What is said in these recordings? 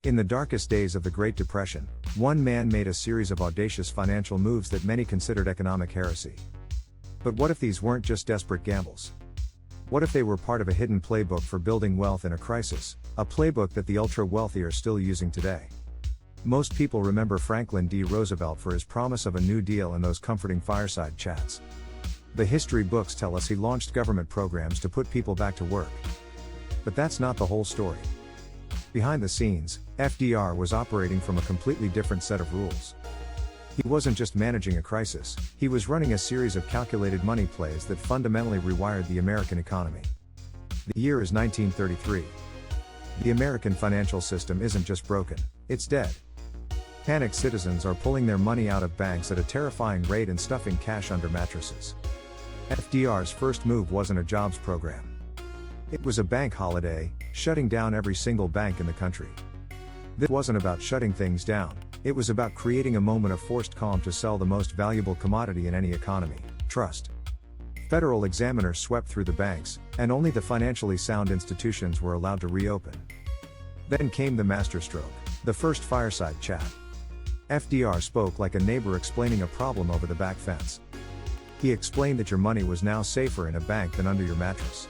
In the darkest days of the Great Depression, one man made a series of audacious financial moves that many considered economic heresy. But what if these weren't just desperate gambles? What if they were part of a hidden playbook for building wealth in a crisis, a playbook that the ultra-wealthy are still using today? Most people remember Franklin D. Roosevelt for his promise of a New Deal and those comforting fireside chats. The history books tell us he launched government programs to put people back to work. But that's not the whole story. Behind the scenes, FDR was operating from a completely different set of rules. He wasn't just managing a crisis, he was running a series of calculated money plays that fundamentally rewired the American economy. The year is 1933. The American financial system isn't just broken, it's dead. Panicked citizens are pulling their money out of banks at a terrifying rate and stuffing cash under mattresses. FDR's first move wasn't a jobs program. It was a bank holiday, shutting down every single bank in the country. This wasn't about shutting things down, it was about creating a moment of forced calm to sell the most valuable commodity in any economy: trust. Federal examiners swept through the banks, and only the financially sound institutions were allowed to reopen. Then came the masterstroke, the first fireside chat. FDR spoke like a neighbor explaining a problem over the back fence. He explained that your money was now safer in a bank than under your mattress.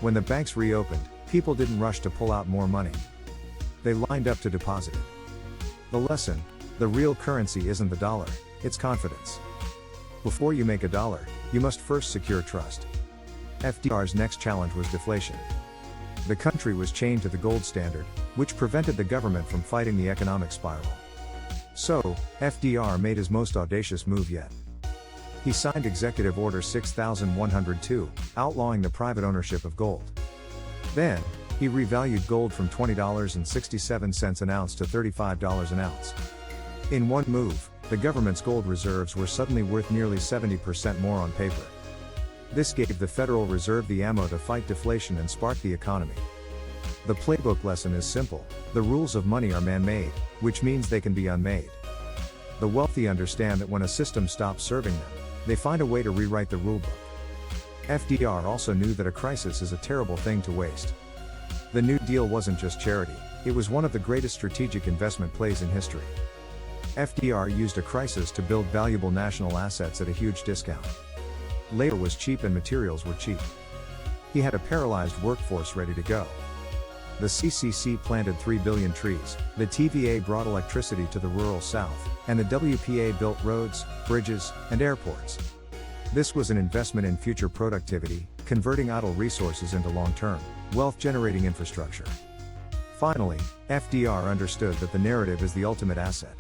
When the banks reopened, people didn't rush to pull out more money. They lined up to deposit it. The lesson: the real currency isn't the dollar, it's confidence. Before you make a dollar, you must first secure trust. FDR's next challenge was deflation. The country was chained to the gold standard, which prevented the government from fighting the economic spiral. So, FDR made his most audacious move yet. He signed Executive Order 6102, outlawing the private ownership of gold. Then, he revalued gold from $20.67 an ounce to $35 an ounce. In one move, the government's gold reserves were suddenly worth nearly 70% more on paper. This gave the Federal Reserve the ammo to fight deflation and spark the economy. The playbook lesson is simple: the rules of money are man-made, which means they can be unmade. The wealthy understand that when a system stops serving them, they find a way to rewrite the rulebook. FDR also knew that a crisis is a terrible thing to waste. The New Deal wasn't just charity, it was one of the greatest strategic investment plays in history. FDR used a crisis to build valuable national assets at a huge discount. Labor was cheap and materials were cheap. He had a paralyzed workforce ready to go. The CCC planted 3 billion trees, the TVA brought electricity to the rural South, and the WPA built roads, bridges, and airports. This was an investment in future productivity, converting idle resources into long-term, wealth-generating infrastructure. Finally, FDR understood that the narrative is the ultimate asset.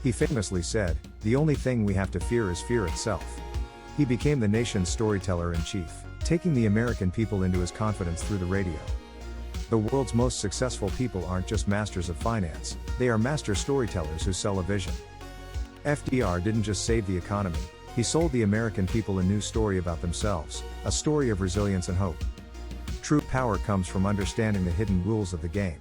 He famously said, "The only thing we have to fear is fear itself." He became the nation's storyteller-in-chief, taking the American people into his confidence through the radio. The world's most successful people aren't just masters of finance, they are master storytellers who sell a vision. FDR didn't just save the economy, he sold the American people a new story about themselves, a story of resilience and hope. True power comes from understanding the hidden rules of the game.